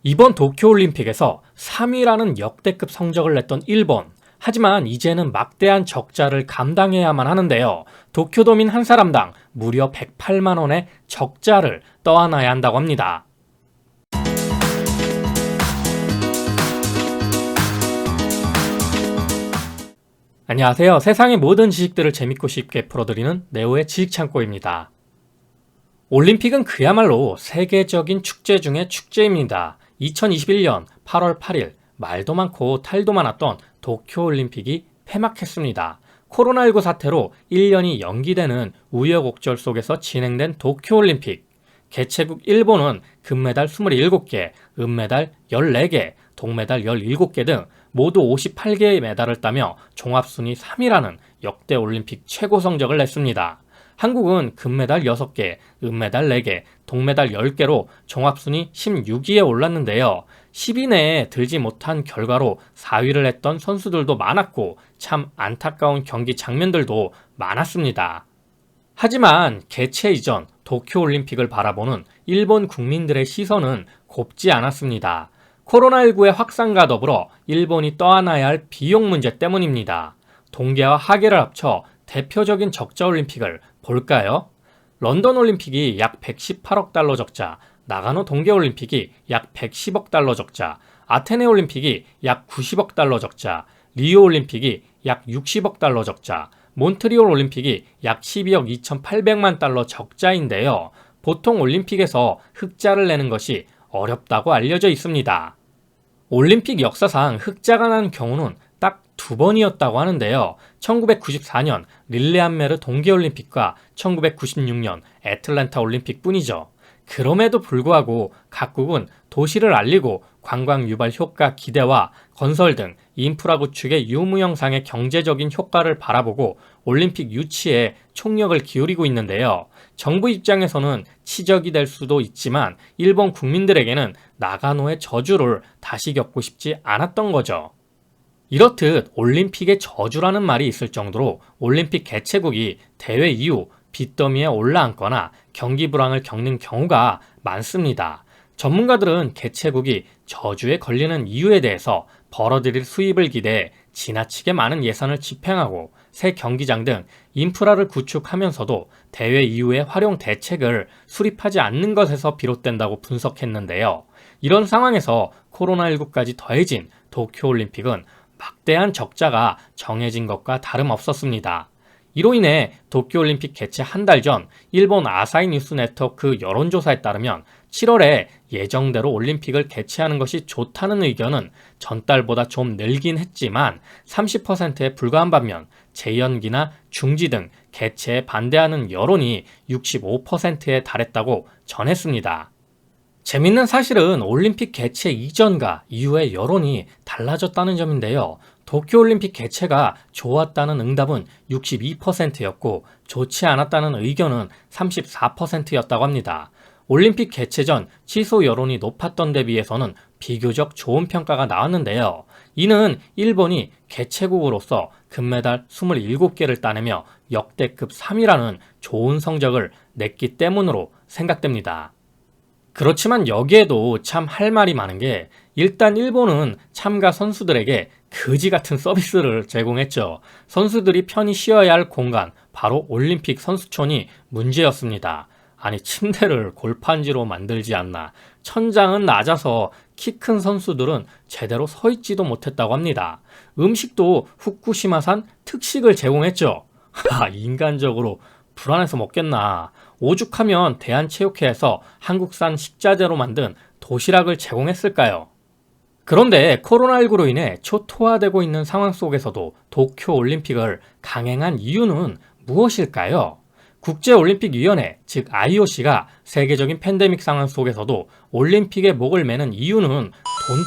이번 도쿄올림픽에서 3위라는 역대급 성적을 냈던 일본. 하지만 이제는 막대한 적자를 감당해야만 하는데요. 도쿄도민 한 사람당 무려 108만 원의 적자를 떠안아야 한다고 합니다. 안녕하세요. 세상의 모든 지식들을 재밌고 쉽게 풀어드리는 네오의 지식창고입니다. 올림픽은 그야말로 세계적인 축제 중의 축제입니다. 2021년 8월 8일 말도 많고 탈도 많았던 도쿄올림픽이 폐막했습니다. 코로나19 사태로 1년이 연기되는 우여곡절 속에서 진행된 도쿄올림픽. 개최국 일본은 금메달 27개, 은메달 14개, 동메달 17개 등 모두 58개의 메달을 따며 종합순위 3위라는 역대 올림픽 최고 성적을 냈습니다. 한국은 금메달 6개, 은메달 4개, 동메달 10개로 종합순위 16위에 올랐는데요. 10위 내에 들지 못한 결과로 4위를 했던 선수들도 많았고 참 안타까운 경기 장면들도 많았습니다. 하지만 개최 이전 도쿄올림픽을 바라보는 일본 국민들의 시선은 곱지 않았습니다. 코로나19의 확산과 더불어 일본이 떠안아야 할 비용 문제 때문입니다. 동계와 하계를 합쳐 대표적인 적자올림픽을 볼까요? 런던 올림픽이 약 118억 달러 적자, 나가노 동계올림픽이 약 110억 달러 적자, 아테네 올림픽이 약 90억 달러 적자, 리우 올림픽이 약 60억 달러 적자, 몬트리올 올림픽이 약 12억 2,800만 달러 적자인데요. 보통 올림픽에서 흑자를 내는 것이 어렵다고 알려져 있습니다. 올림픽 역사상 흑자가 난 경우는 딱 2번이었다고 하는데요. 1994년 릴레안메르 동계올림픽과 1996년 애틀랜타 올림픽 뿐이죠. 그럼에도 불구하고 각국은 도시를 알리고 관광 유발 효과 기대와 건설 등 인프라 구축의 유무영상의 경제적인 효과를 바라보고 올림픽 유치에 총력을 기울이고 있는데요. 정부 입장에서는 치적이 될 수도 있지만 일본 국민들에게는 나가노의 저주를 다시 겪고 싶지 않았던 거죠. 이렇듯 올림픽의 저주라는 말이 있을 정도로 올림픽 개최국이 대회 이후 빚더미에 올라앉거나 경기 불황을 겪는 경우가 많습니다. 전문가들은 개최국이 저주에 걸리는 이유에 대해서 벌어들일 수입을 기대해 지나치게 많은 예산을 집행하고 새 경기장 등 인프라를 구축하면서도 대회 이후의 활용 대책을 수립하지 않는 것에서 비롯된다고 분석했는데요. 이런 상황에서 코로나19까지 더해진 도쿄올림픽은 막대한 적자가 정해진 것과 다름없었습니다. 이로 인해 도쿄올림픽 개최 한 달 전 일본 아사히 뉴스 네트워크 여론조사에 따르면 7월에 예정대로 올림픽을 개최하는 것이 좋다는 의견은 전달보다 좀 늘긴 했지만 30%에 불과한 반면 재연기나 중지 등 개최에 반대하는 여론이 65%에 달했다고 전했습니다. 재밌는 사실은 올림픽 개최 이전과 이후의 여론이 달라졌다는 점인데요. 도쿄올림픽 개최가 좋았다는 응답은 62%였고 좋지 않았다는 의견은 34%였다고 합니다. 올림픽 개최 전 취소 여론이 높았던 데 비해서는 비교적 좋은 평가가 나왔는데요. 이는 일본이 개최국으로서 금메달 27개를 따내며 역대급 3위라는 좋은 성적을 냈기 때문으로 생각됩니다. 그렇지만 여기에도 참 할 말이 많은 게 일단 일본은 참가 선수들에게 거지 같은 서비스를 제공했죠. 선수들이 편히 쉬어야 할 공간, 바로 올림픽 선수촌이 문제였습니다. 아니 침대를 골판지로 만들지 않나. 천장은 낮아서 키 큰 선수들은 제대로 서 있지도 못했다고 합니다. 음식도 후쿠시마산 특식을 제공했죠. 인간적으로 불안해서 먹겠나. 오죽하면 대한체육회에서 한국산 식자재로 만든 도시락을 제공했을까요? 그런데 코로나19로 인해 초토화되고 있는 상황 속에서도 도쿄올림픽을 강행한 이유는 무엇일까요? 국제올림픽위원회, 즉 IOC가 세계적인 팬데믹 상황 속에서도 올림픽에 목을 매는 이유는 돈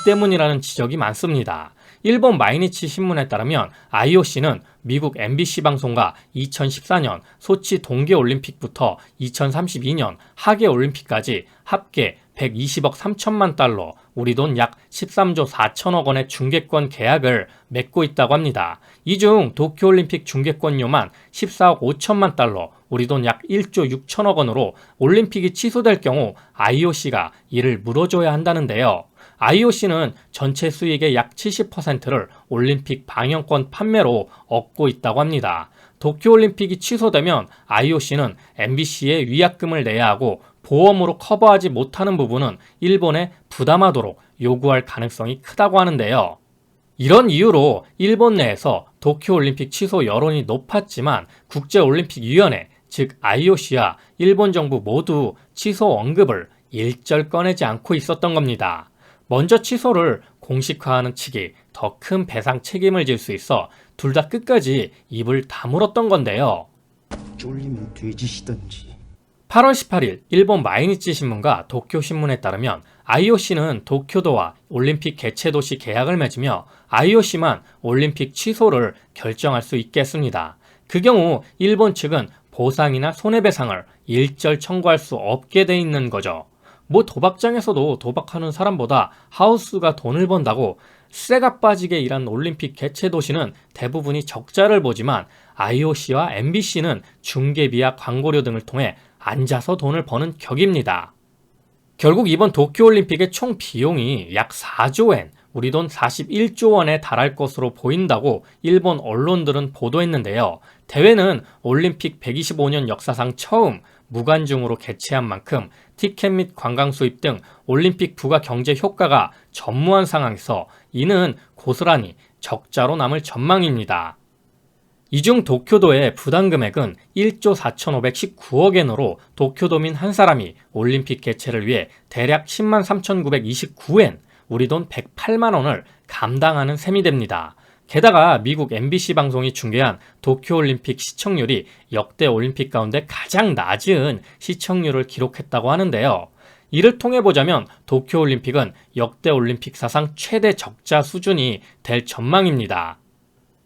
때문이라는 지적이 많습니다. 일본 마이니치 신문에 따르면 IOC는 미국 MBC 방송과 2014년 소치 동계올림픽부터 2032년 하계올림픽까지 합계 120억 3천만 달러, 우리 돈 약 13조 4천억 원의 중계권 계약을 맺고 있다고 합니다. 이 중 도쿄올림픽 중계권료만 14억 5천만 달러, 우리 돈 약 1조 6천억 원으로 올림픽이 취소될 경우 IOC가 이를 물어줘야 한다는데요. IOC는 전체 수익의 약 70%를 올림픽 방영권 판매로 얻고 있다고 합니다. 도쿄올림픽이 취소되면 IOC는 MBC에 위약금을 내야 하고 보험으로 커버하지 못하는 부분은 일본에 부담하도록 요구할 가능성이 크다고 하는데요. 이런 이유로 일본 내에서 도쿄올림픽 취소 여론이 높았지만 국제올림픽위원회, 즉 IOC와 일본 정부 모두 취소 언급을 일절 꺼내지 않고 있었던 겁니다. 먼저 취소를 공식화하는 측이 더 큰 배상 책임을 질 수 있어 둘 다 끝까지 입을 다물었던 건데요. 쫄리면 돼지시던지. 8월 18일 일본 마이니치 신문과 도쿄 신문에 따르면 IOC는 도쿄도와 올림픽 개최 도시 계약을 맺으며 IOC만 올림픽 취소를 결정할 수 있게 했습니다. 그 경우 일본 측은 보상이나 손해배상을 일절 청구할 수 없게 돼 있는 거죠. 뭐 도박장에서도 도박하는 사람보다 하우스가 돈을 번다고 쇠가 빠지게 일한 올림픽 개최 도시는 대부분이 적자를 보지만 IOC와 MBC는 중계비와 광고료 등을 통해 앉아서 돈을 버는 격입니다. 결국 이번 도쿄올림픽의 총 비용이 약 4조 엔, 우리 돈 41조 원에 달할 것으로 보인다고 일본 언론들은 보도했는데요. 대회는 올림픽 125년 역사상 처음 무관중으로 개최한 만큼 티켓 및 관광 수입 등 올림픽 부가 경제 효과가 전무한 상황에서 이는 고스란히 적자로 남을 전망입니다. 이 중 도쿄도의 부담 금액은 1조 4,519억 엔으로 도쿄도민 한 사람이 올림픽 개최를 위해 대략 10만 3,929엔, 우리 돈 108만 원을 감당하는 셈이 됩니다. 게다가 미국 MBC 방송이 중계한 도쿄올림픽 시청률이 역대 올림픽 가운데 가장 낮은 시청률을 기록했다고 하는데요. 이를 통해 보자면 도쿄올림픽은 역대 올림픽 사상 최대 적자 수준이 될 전망입니다.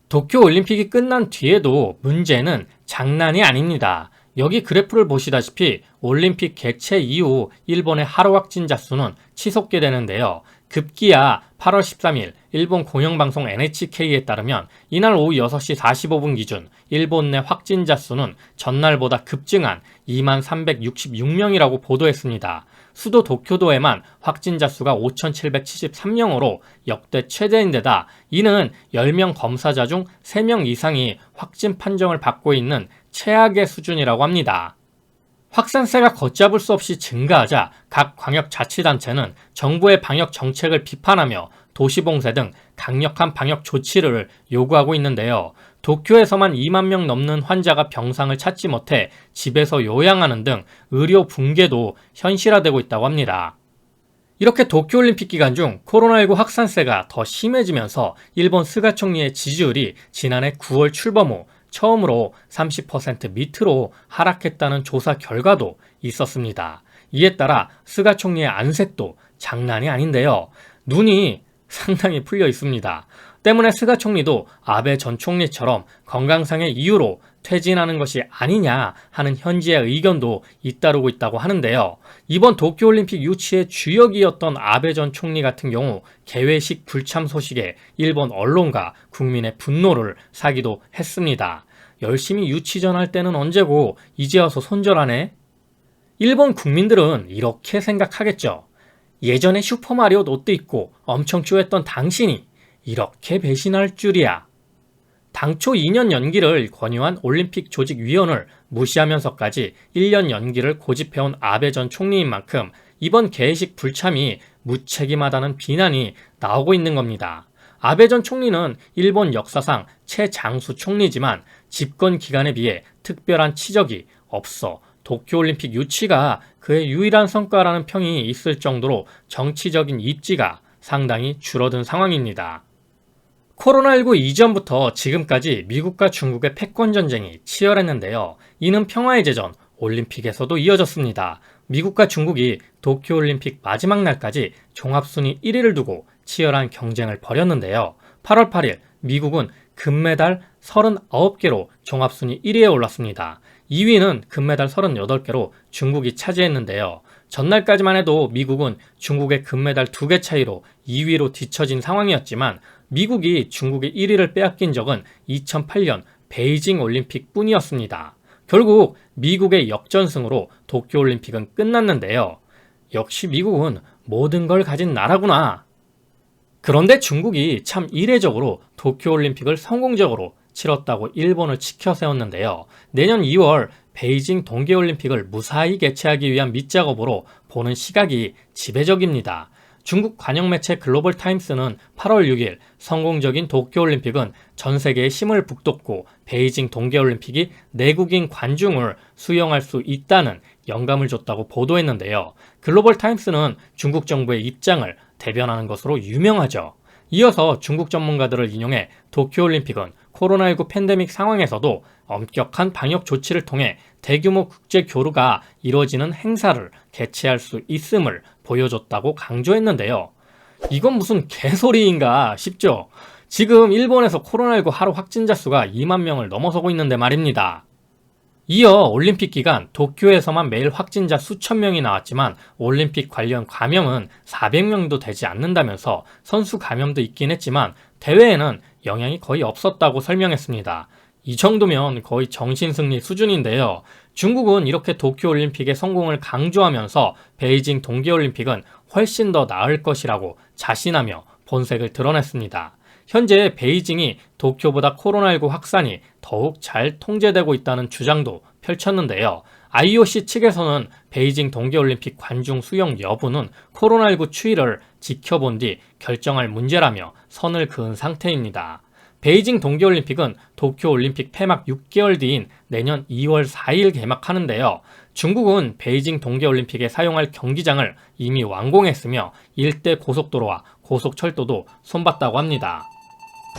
도쿄올림픽이 끝난 뒤에도 문제는 장난이 아닙니다. 여기 그래프를 보시다시피 올림픽 개최 이후 일본의 하루 확진자 수는 치솟게 되는데요. 급기야 8월 13일 일본 공영방송 NHK에 따르면 이날 오후 6시 45분 기준 일본 내 확진자 수는 전날보다 급증한 2만 366명이라고 보도했습니다. 수도 도쿄도에만 확진자 수가 5,773명으로 역대 최대인데다 이는 10명 검사자 중 3명 이상이 확진 판정을 받고 있는 최악의 수준이라고 합니다. 확산세가 걷잡을 수 없이 증가하자 각 광역자치단체는 정부의 방역 정책을 비판하며 도시봉쇄 등 강력한 방역 조치를 요구하고 있는데요. 도쿄에서만 2만 명 넘는 환자가 병상을 찾지 못해 집에서 요양하는 등 의료 붕괴도 현실화되고 있다고 합니다. 이렇게 도쿄올림픽 기간 중 코로나19 확산세가 더 심해지면서 일본 스가 총리의 지지율이 지난해 9월 출범 후 처음으로 30% 밑으로 하락했다는 조사 결과도 있었습니다. 이에 따라 스가 총리의 안색도 장난이 아닌데요. 눈이 상당히 풀려 있습니다. 때문에 스가 총리도 아베 전 총리처럼 건강상의 이유로 퇴진하는 것이 아니냐 하는 현지의 의견도 잇따르고 있다고 하는데요. 이번 도쿄올림픽 유치의 주역이었던 아베 전 총리 같은 경우 개회식 불참 소식에 일본 언론과 국민의 분노를 사기도 했습니다. 열심히 유치전 할 때는 언제고 이제 와서 손절하네? 일본 국민들은 이렇게 생각하겠죠. 예전에 슈퍼마리오 옷도 입고 엄청 쪼였던 당신이 이렇게 배신할 줄이야. 당초 2년 연기를 권유한 올림픽 조직위원을 무시하면서까지 1년 연기를 고집해온 아베 전 총리인 만큼 이번 개회식 불참이 무책임하다는 비난이 나오고 있는 겁니다. 아베 전 총리는 일본 역사상 최장수 총리지만 집권 기간에 비해 특별한 치적이 없어 도쿄올림픽 유치가 그의 유일한 성과라는 평이 있을 정도로 정치적인 입지가 상당히 줄어든 상황입니다. 코로나19 이전부터 지금까지 미국과 중국의 패권 전쟁이 치열했는데요. 이는 평화의 제전, 올림픽에서도 이어졌습니다. 미국과 중국이 도쿄올림픽 마지막 날까지 종합순위 1위를 두고 치열한 경쟁을 벌였는데요. 8월 8일 미국은 금메달 39개로 종합순위 1위에 올랐습니다. 2위는 금메달 38개로 중국이 차지했는데요. 전날까지만 해도 미국은 중국의 금메달 2개 차이로 2위로 뒤처진 상황이었지만 미국이 중국의 1위를 빼앗긴 적은 2008년 베이징 올림픽 뿐이었습니다. 결국 미국의 역전승으로 도쿄올림픽은 끝났는데요. 역시 미국은 모든 걸 가진 나라구나. 그런데 중국이 참 이례적으로 도쿄올림픽을 성공적으로 치렀다고 일본을 치켜 세웠는데요. 내년 2월 베이징 동계올림픽을 무사히 개최하기 위한 밑작업으로 보는 시각이 지배적입니다. 중국 관영 매체 글로벌 타임스는 8월 6일 성공적인 도쿄올림픽은 전 세계의 힘을 북돋고 베이징 동계올림픽이 내국인 관중을 수용할 수 있다는 영감을 줬다고 보도했는데요. 글로벌 타임스는 중국 정부의 입장을 대변하는 것으로 유명하죠. 이어서 중국 전문가들을 인용해 도쿄올림픽은 코로나19 팬데믹 상황에서도 엄격한 방역 조치를 통해 대규모 국제 교류가 이루어지는 행사를 개최할 수 있음을 보여줬다고 강조했는데요. 이건 무슨 개소리인가 싶죠? 지금 일본에서 코로나19 하루 확진자 수가 2만 명을 넘어서고 있는데 말입니다. 이어 올림픽 기간 도쿄에서만 매일 확진자 수천 명이 나왔지만 올림픽 관련 감염은 400명도 되지 않는다면서 선수 감염도 있긴 했지만 대회에는 영향이 거의 없었다고 설명했습니다. 이 정도면 거의 정신승리 수준인데요. 중국은 이렇게 도쿄올림픽의 성공을 강조하면서 베이징 동계올림픽은 훨씬 더 나을 것이라고 자신하며 본색을 드러냈습니다. 현재 베이징이 도쿄보다 코로나19 확산이 더욱 잘 통제되고 있다는 주장도 펼쳤는데요. IOC 측에서는 베이징 동계올림픽 관중 수용 여부는 코로나19 추이를 지켜본 뒤 결정할 문제라며 선을 그은 상태입니다. 베이징 동계올림픽은 도쿄올림픽 폐막 6개월 뒤인 내년 2월 4일 개막하는데요. 중국은 베이징 동계올림픽에 사용할 경기장을 이미 완공했으며 일대 고속도로와 고속철도도 손봤다고 합니다.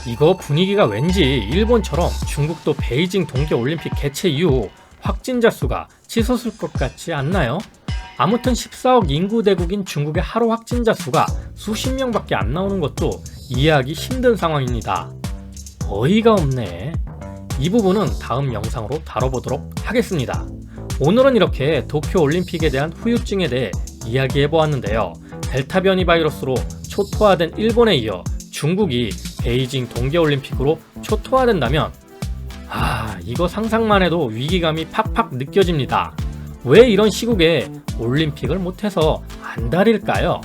이거 분위기가 왠지 일본처럼 중국도 베이징 동계올림픽 개최 이후 확진자 수가 치솟을 것 같지 않나요? 아무튼 14억 인구 대국인 중국의 하루 확진자 수가 수십 명밖에 안 나오는 것도 이해하기 힘든 상황입니다. 어이가 없네. 이 부분은 다음 영상으로 다뤄보도록 하겠습니다. 오늘은 이렇게 도쿄올림픽에 대한 후유증에 대해 이야기해보았는데요. 델타 변이 바이러스로 초토화된 일본에 이어 중국이 베이징 동계올림픽으로 초토화된다면 이거 상상만 해도 위기감이 팍팍 느껴집니다. 왜 이런 시국에 올림픽을 못해서 안달일까요?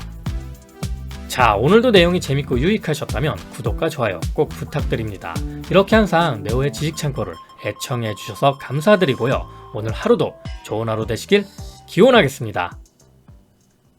자, 오늘도 내용이 재밌고 유익하셨다면 구독과 좋아요 꼭 부탁드립니다. 이렇게 항상 네오의 지식창고를 애청해 주셔서 감사드리고요. 오늘 하루도 좋은 하루 되시길 기원하겠습니다.